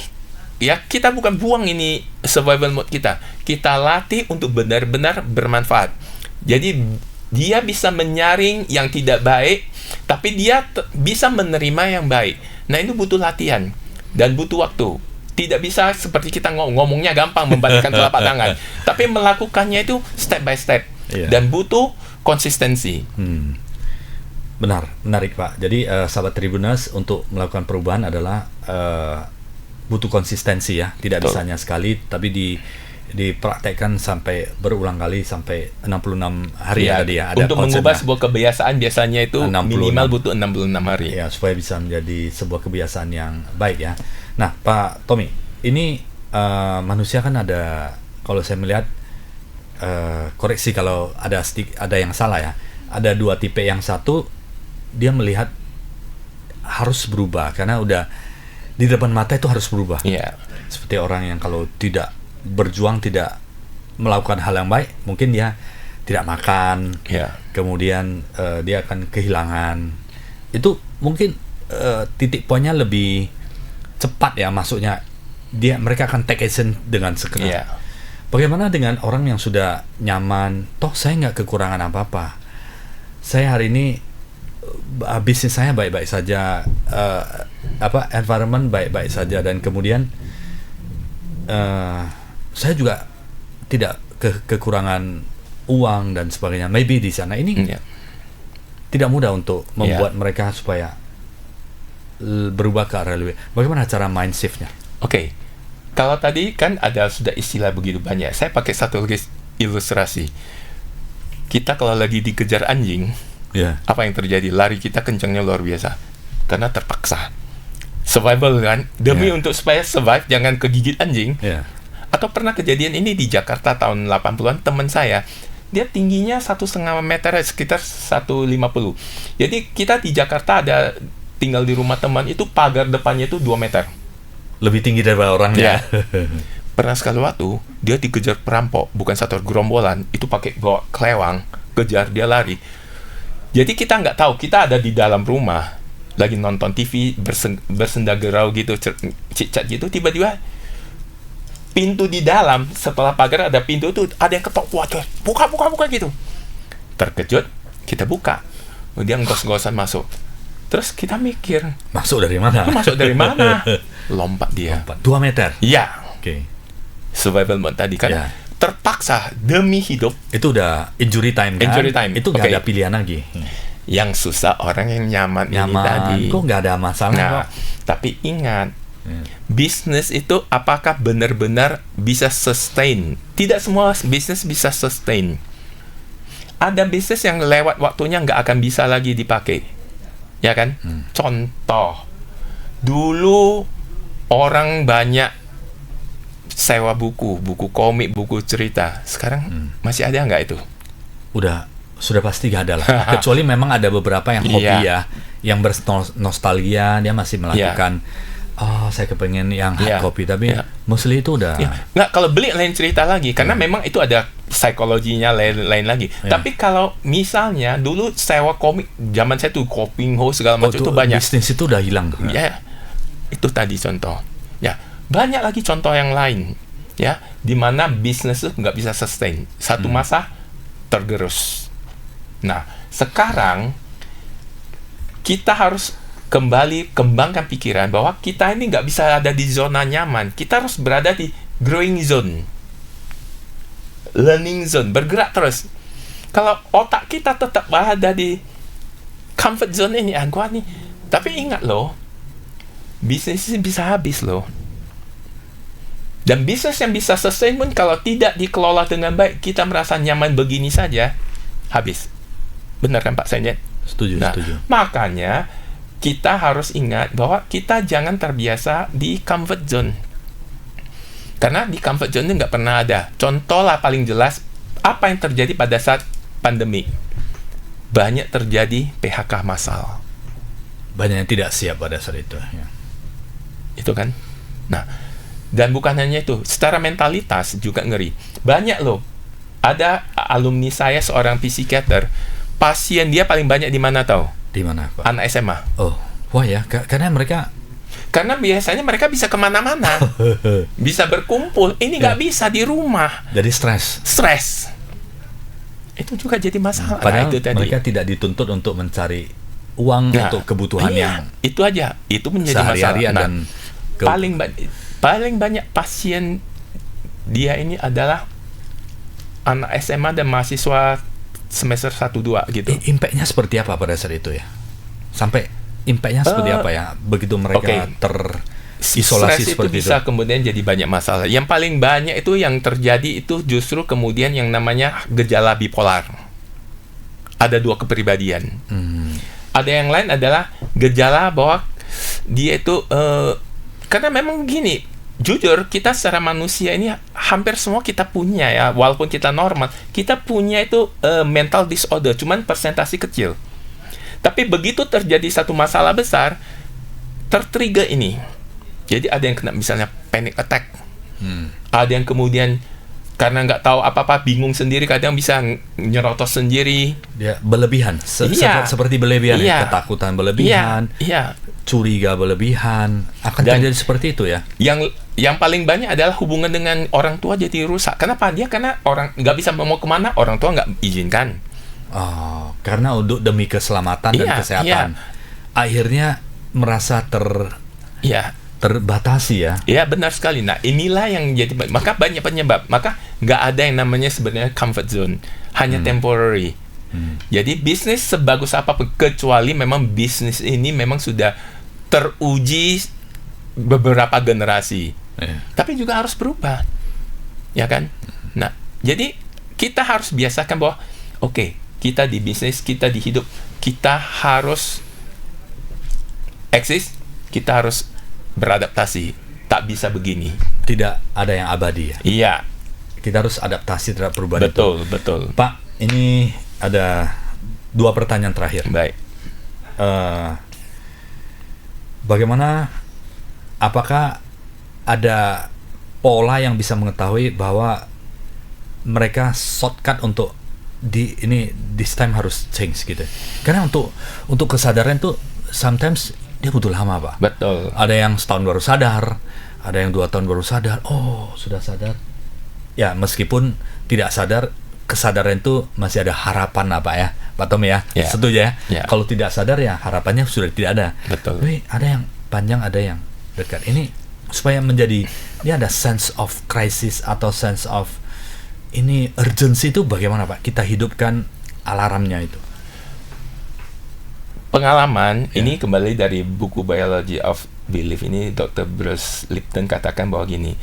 B: ya, kita bukan buang ini survival mode kita latih untuk benar-benar bermanfaat. Jadi dia bisa menyaring yang tidak baik, tapi dia bisa menerima yang baik. Nah, itu butuh latihan dan butuh waktu. Tidak bisa seperti kita ngomongnya gampang, membalikkan telapak tangan, tapi melakukannya itu step by step. Dan butuh konsistensi.
A: Menarik, Pak. Jadi sahabat Tribuners, untuk melakukan perubahan adalah butuh konsistensi, ya. Tidak bisa hanya sekali, tapi dipraktekkan sampai berulang kali, sampai 66 hari ya, tadi, ya. Ada
B: untuk mengubah sebuah kebiasaan biasanya itu 66. Minimal butuh 66 hari.
A: Ya, supaya bisa menjadi sebuah kebiasaan yang baik, ya. Nah, Pak Tommy, ini manusia kan ada, kalau saya melihat, koreksi kalau ada yang salah ya. Ada 2 tipe. Yang satu dia melihat harus berubah karena udah di depan mata itu harus berubah.
B: Iya.
A: Seperti orang yang kalau tidak berjuang, tidak melakukan hal yang baik, mungkin dia tidak makan.
B: Iya.
A: Kemudian dia akan kehilangan. Itu mungkin titik poinnya lebih cepat ya, maksudnya mereka akan take action dengan segera.
B: Iya.
A: Bagaimana dengan orang yang sudah nyaman, toh saya nggak kekurangan apa-apa, saya hari ini bisnis saya baik-baik saja, environment baik-baik saja, dan kemudian saya juga tidak kekurangan uang dan sebagainya. Maybe di sana ini tidak mudah untuk membuat mereka supaya berubah ke arah lebih. Bagaimana cara mind shift-nya?
B: Oke. Kalau tadi kan ada sudah istilah begitu banyak. Saya pakai satu ilustrasi. Kita kalau lagi dikejar anjing, apa yang terjadi? Lari kita kencangnya luar biasa. Karena terpaksa. Survival kan? Demi untuk supaya survive, jangan kegigit anjing. Atau pernah kejadian ini di Jakarta tahun 80-an, teman saya, dia tingginya 1,5 meter, sekitar 150. Jadi kita di Jakarta ada tinggal di rumah teman, itu pagar depannya itu 2 meter.
A: Lebih tinggi daripada orangnya.
B: Pernah sekali waktu dia dikejar perampok, bukan satu gerombolan, itu pakai bawa kelewang, kejar, dia lari. Jadi kita nggak tahu, kita ada di dalam rumah lagi nonton TV, bersenda gerau gitu, cicat gitu, tiba-tiba pintu di dalam, setelah pagar ada pintu tuh, ada yang ketok, waduh, buka gitu. Terkejut, kita buka, dia ngos-ngosan masuk. Terus kita mikir,
A: masuk dari mana?
B: Lompat dia.
A: 2 meter?
B: Iya.
A: Oke.
B: Survival mode tadi kan. Terpaksa demi hidup.
A: Itu udah injury time kan?
B: Injury time.
A: Itu nggak ada pilihan lagi.
B: Yang susah orang yang nyaman ini tadi.
A: Kok nggak ada masalah kok.
B: Tapi ingat, bisnis itu apakah benar-benar bisa sustain? Tidak semua bisnis bisa sustain. Ada bisnis yang lewat waktunya nggak akan bisa lagi dipakai. Ya kan? Contoh, dulu orang banyak sewa buku komik, buku cerita. Sekarang masih ada nggak itu?
A: Sudah pasti nggak ada lah. Kecuali memang ada beberapa yang hobi yang bernostalgia, dia masih melakukan. Saya kepengen yang hard copy, tapi mostly itu udah.
B: Nggak, kalau beli lain cerita lagi, karena memang itu ada psikologinya lain lagi. Tapi kalau misalnya dulu sewa komik, zaman saya tuh Kopingho segala macam itu banyak.
A: Bisnis itu udah hilang.
B: Itu tadi contoh. Banyak lagi contoh yang lain. Di mana bisnis itu nggak bisa sustain. Satu masa tergerus. Nah, sekarang kita harus kembali kembangkan pikiran bahwa kita ini nggak bisa ada di zona nyaman. Kita harus berada di growing zone, learning zone, bergerak terus. Kalau otak kita tetap berada di comfort zone ini, gua nih. Tapi ingat loh, bisnis ini bisa habis loh. Dan bisnis yang bisa sustain pun kalau tidak dikelola dengan baik, kita merasa nyaman begini saja, habis. Benar kan Pak Senyet?
A: Setuju.
B: Makanya kita harus ingat bahwa kita jangan terbiasa di comfort zone. Karena di comfort zone itu nggak pernah ada. Contoh lah paling jelas, apa yang terjadi pada saat pandemi. Banyak terjadi PHK massal.
A: Banyak yang tidak siap pada saat itu.
B: Itu kan. Nah, dan bukan hanya itu, secara mentalitas juga ngeri. Banyak loh, ada alumni saya seorang psikiater, pasien dia paling banyak di mana tahu?
A: Di mana, Pak?
B: Anak SMA.
A: Wah ya, karena
B: biasanya mereka bisa kemana-mana, bisa berkumpul. Ini nggak bisa di rumah.
A: Jadi stres.
B: Itu juga jadi masalah.
A: Padahal
B: itu tadi.
A: Mereka tidak dituntut untuk mencari uang untuk kebutuhan yang
B: itu aja. Itu menjadi masalah.
A: Dan
B: paling banyak pasien dia ini adalah anak SMA dan mahasiswa semester 1-2 gitu.
A: Impact-nya seperti apa pada saat itu ya? Sampai impact-nya seperti apa ya? Begitu mereka terisolasi seperti itu.
B: Bisa kemudian jadi banyak masalah. Yang paling banyak itu yang terjadi itu justru kemudian yang namanya gejala bipolar. Ada 2 kepribadian. Ada yang lain adalah gejala bahwa dia itu karena memang gini, jujur kita secara manusia ini hampir semua kita punya ya, walaupun kita normal, kita punya itu mental disorder, cuman persentase kecil. Tapi begitu terjadi satu masalah besar, tertrigger ini. Jadi ada yang kena misalnya panic attack, ada yang kemudian karena nggak tahu apa-apa, bingung sendiri, kadang bisa nyerotos sendiri.
A: Dia berlebihan,
B: Iya.
A: seperti berlebihan, ya.
B: Iya.
A: Ketakutan berlebihan,
B: Iya.
A: curiga berlebihan, akan
B: Dan-
A: terjadi seperti itu ya.
B: Yang paling banyak adalah hubungan dengan orang tua jadi rusak. Kenapa? Karena orang nggak bisa mau kemana, orang tua nggak izinkan.
A: Oh, karena demi keselamatan dan
B: Iya,
A: kesehatan, akhirnya merasa
B: Iya.
A: terbatasi ya.
B: Ya benar sekali. Nah inilah yang jadi, maka banyak penyebab. Maka nggak ada yang namanya sebenarnya comfort zone, hanya temporary. Jadi bisnis sebagus apapun, kecuali memang bisnis ini memang sudah teruji beberapa generasi, tapi juga harus berubah, ya kan? Nah jadi kita harus biasakan bahwa oke, kita di bisnis, kita di hidup, kita harus eksis, kita harus beradaptasi, tak bisa begini.
A: Tidak ada yang abadi ya.
B: Iya,
A: Kita harus adaptasi terhadap perubahan itu.
B: betul.
A: Pak, ini ada 2 pertanyaan terakhir.
B: Baik.
A: Bagaimana, apakah ada pola yang bisa mengetahui bahwa mereka shortcut untuk this time harus change gitu? Karena untuk kesadaran tuh sometimes dia butuh lama, Pak.
B: Betul.
A: Ada yang setahun baru sadar, ada yang 2 tahun baru sadar. Oh, sudah sadar. Ya, meskipun tidak sadar, kesadaran itu masih ada harapan apa ya, Pak Tommy ya?
B: Ya.
A: Setuju ya?
B: Ya.
A: Kalau tidak sadar ya harapannya sudah tidak ada.
B: Betul.
A: Tapi ada yang panjang, ada yang dekat. Ini supaya menjadi, ini ada sense of crisis atau sense of ini urgency itu bagaimana, Pak? Kita hidupkan alarmnya itu.
B: Pengalaman
A: Ya.
B: ini kembali dari buku Biology of Belief ini, Dr. Bruce Lipton katakan bahwa gini,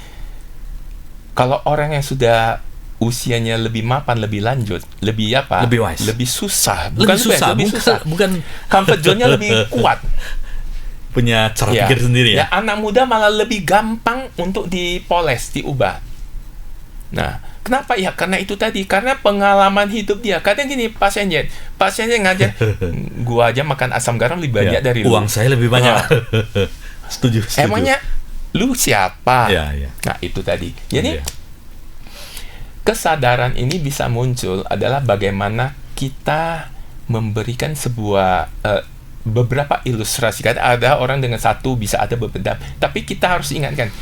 B: kalau orang yang sudah usianya lebih mapan, lebih lanjut, lebih apa?
A: Lebih wise.
B: Lebih susah.
A: Lebih susah,
B: lebih susah.
A: bukan
B: Comfort zone-nya lebih kuat.
A: punya cara
B: Ya.
A: pikir sendiri ya.
B: Anak muda malah lebih gampang untuk dipoles, diubah. Nah, kenapa ya? Karena itu tadi, karena pengalaman hidup dia. Kadang gini, pasiennya ngajar, gua aja makan asam garam lebih banyak
A: Ya,
B: dari lu.
A: uang saya lebih banyak. Setuju.
B: Emangnya lu siapa?
A: Ya, ya.
B: Nah, itu tadi. Jadi
A: Iya.
B: kesadaran ini bisa muncul adalah bagaimana kita memberikan sebuah beberapa ilustrasi. Kan ada orang dengan satu, bisa ada beberapa. Tapi kita harus ingatkan,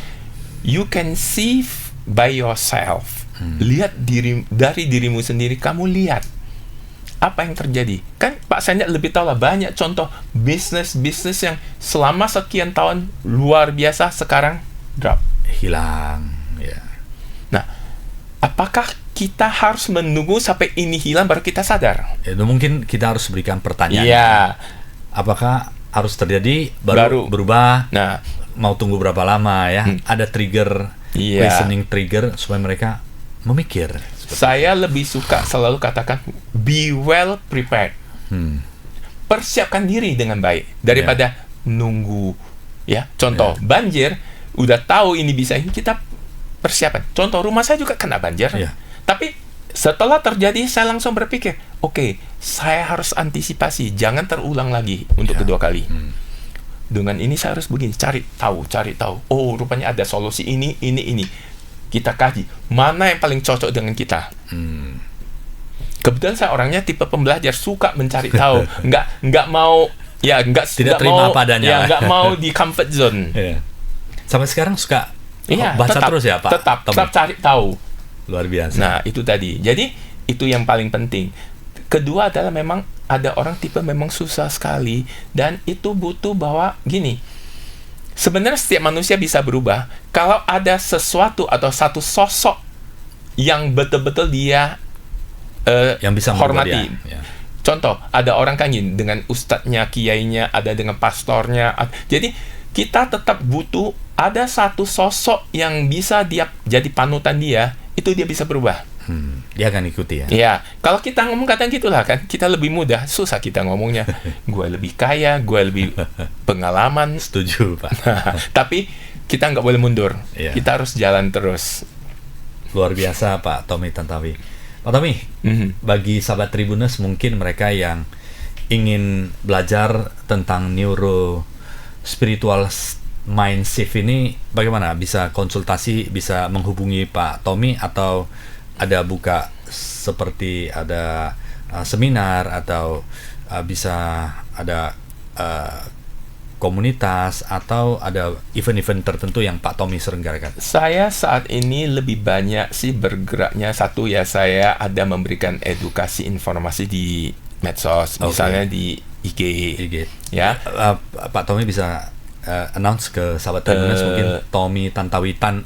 B: you can see by yourself. Lihat dari dirimu sendiri, kamu lihat apa yang terjadi. Kan Pak Sanjak lebih tahu lah, banyak contoh bisnis yang selama sekian tahun luar biasa, sekarang drop.
A: Hilang. Ya.
B: Nah, apakah kita harus menunggu sampai ini hilang baru kita sadar?
A: Itu mungkin kita harus berikan pertanyaan.
B: Iya.
A: Apakah harus terjadi baru
B: Baru.
A: berubah?
B: Nah,
A: Mau tunggu berapa lama ya? Ada trigger,
B: Iya.
A: listening trigger supaya mereka memikir.
B: saya lebih suka selalu katakan be well prepared. Persiapkan diri dengan baik daripada nunggu. Ya, contoh banjir, udah tahu ini bisa, ini kita persiapan. Contoh rumah saya juga kena banjir.
A: Iya.
B: Tapi setelah terjadi saya langsung berpikir, oke, saya harus antisipasi, jangan terulang lagi untuk kedua kali. Dengan ini saya harus begini, cari tahu. Oh, rupanya ada solusi ini. Kita kaji mana yang paling cocok dengan kita. Kebetulan saya orangnya tipe pembelajar, suka mencari tahu, nggak mau
A: Tidak terima
B: mau,
A: apa adanya.
B: ya nggak mau di comfort zone.
A: Iya. Sampai sekarang suka
B: Iya,
A: baca
B: tetap,
A: terus ya, Pak?
B: Tetap
A: Tommy?
B: cari tahu.
A: Luar biasa.
B: Nah, itu tadi. Jadi, itu yang paling penting. Kedua adalah memang ada orang tipe memang susah sekali, dan itu butuh bahwa gini, sebenarnya setiap manusia bisa berubah kalau ada sesuatu atau satu sosok yang betul-betul dia
A: yang bisa merubah
B: hormati.
A: dia. Ya.
B: Contoh, ada orang kan gini, dengan ustadznya, kiainya, ada dengan pastornya. Jadi, kita tetap butuh ada satu sosok yang bisa dia jadi panutan dia, itu dia bisa berubah.
A: Dia akan ikuti ya.
B: Ya, kalau kita ngomong kadang gitulah kan, kita lebih mudah, susah kita ngomongnya. Gue lebih kaya, gue lebih pengalaman.
A: Setuju, Pak.
B: Tapi kita nggak boleh mundur.
A: Iya.
B: Kita harus jalan terus.
A: Luar biasa Pak Tommy Tantawi. Pak Tommy, bagi sahabat Tribuners mungkin mereka yang ingin belajar tentang neuro spiritual mind shift ini, bagaimana? Bisa konsultasi, bisa menghubungi Pak Tommy, atau ada buka seperti ada seminar, atau bisa ada komunitas, atau ada event-event tertentu yang Pak Tommy selenggarakan?
B: Saya saat ini lebih banyak sih bergeraknya, satu ya, saya ada memberikan edukasi informasi di medsos, misalnya di IG. Ya.
A: Pak Tommy bisa announce ke sahabat Tribuners mungkin Tommy Tantawi Tan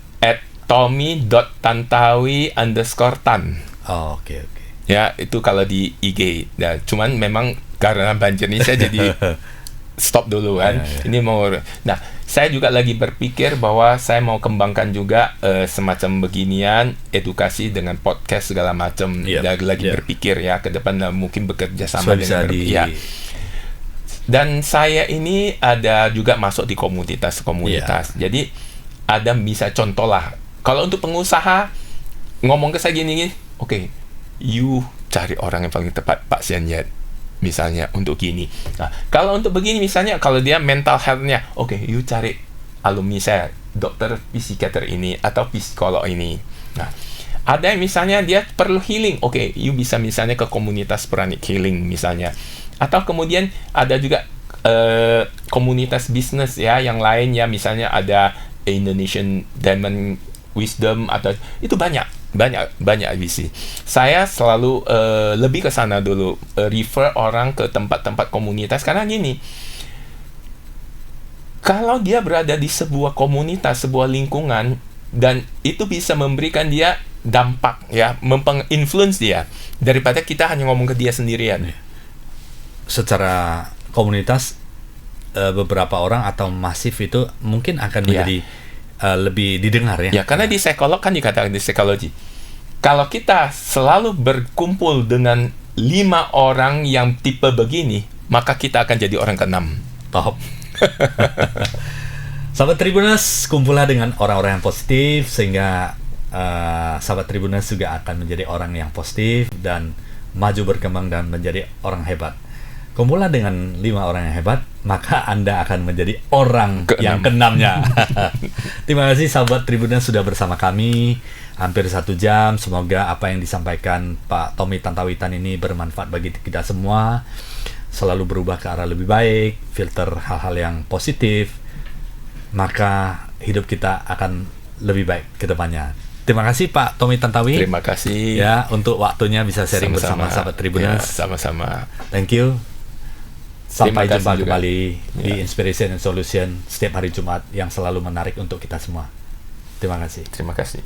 B: @tommy.tantawi_tan.
A: Oh, oke.
B: Ya, itu kalau di IG. Ya, cuman memang karena banjir ini saya jadi stop dulu kan. Ini mau. Nah, saya juga lagi berpikir bahwa saya mau kembangkan juga semacam beginian, edukasi dengan podcast segala macam. Lagi berpikir ya ke depan mungkin bekerja sama dengan Dan saya ini ada juga masuk di komunitas. Jadi ada bisa contoh lah. Kalau untuk pengusaha ngomong ke saya gini, oke, you cari orang yang paling tepat, Pak Sianyet. Misalnya untuk gini. Nah, kalau untuk begini misalnya, kalau dia mental health-nya, oke, you cari alumni saya, dokter psikiater ini atau psikolog ini. Nah, ada yang misalnya dia perlu healing, oke, you bisa misalnya ke komunitas pranic healing misalnya. Atau kemudian ada juga komunitas bisnis ya yang lain ya, misalnya ada Indonesian Diamond Wisdom, atau itu banyak visi. Saya selalu lebih ke sana dulu, refer orang ke tempat-tempat komunitas, karena gini, kalau dia berada di sebuah komunitas, sebuah lingkungan, dan itu bisa memberikan dia dampak ya, influence dia, daripada kita hanya ngomong ke dia sendirian.
A: Secara komunitas beberapa orang atau masif itu mungkin akan menjadi lebih didengar ya.
B: Ya, karena di psikolog kan dikatakan, di psikologi, kalau kita selalu berkumpul dengan 5 orang yang tipe begini, maka kita akan jadi orang ke-6.
A: Top. Sahabat Tribuners, kumpullah dengan orang-orang yang positif, sehingga sahabat Tribuners juga akan menjadi orang yang positif dan maju berkembang dan menjadi orang hebat. Kumpullah dengan 5 orang yang hebat, maka Anda akan menjadi orang yang ke-6-nya. Terima kasih sahabat Tribuners sudah bersama kami hampir 1 jam. Semoga apa yang disampaikan Pak Tommy Tantawitan ini bermanfaat bagi kita semua. Selalu berubah ke arah lebih baik, filter hal-hal yang positif, maka hidup kita akan lebih baik ke depannya. Terima kasih Pak Tommy Tantawi.
B: Terima kasih
A: ya untuk waktunya bisa sharing bersama sahabat Tribuners.
B: Sama-sama.
A: Thank you. Sampai jumpa kembali di Inspiration and Solution setiap hari Jumat yang selalu menarik untuk kita semua. Terima kasih.
B: Terima kasih.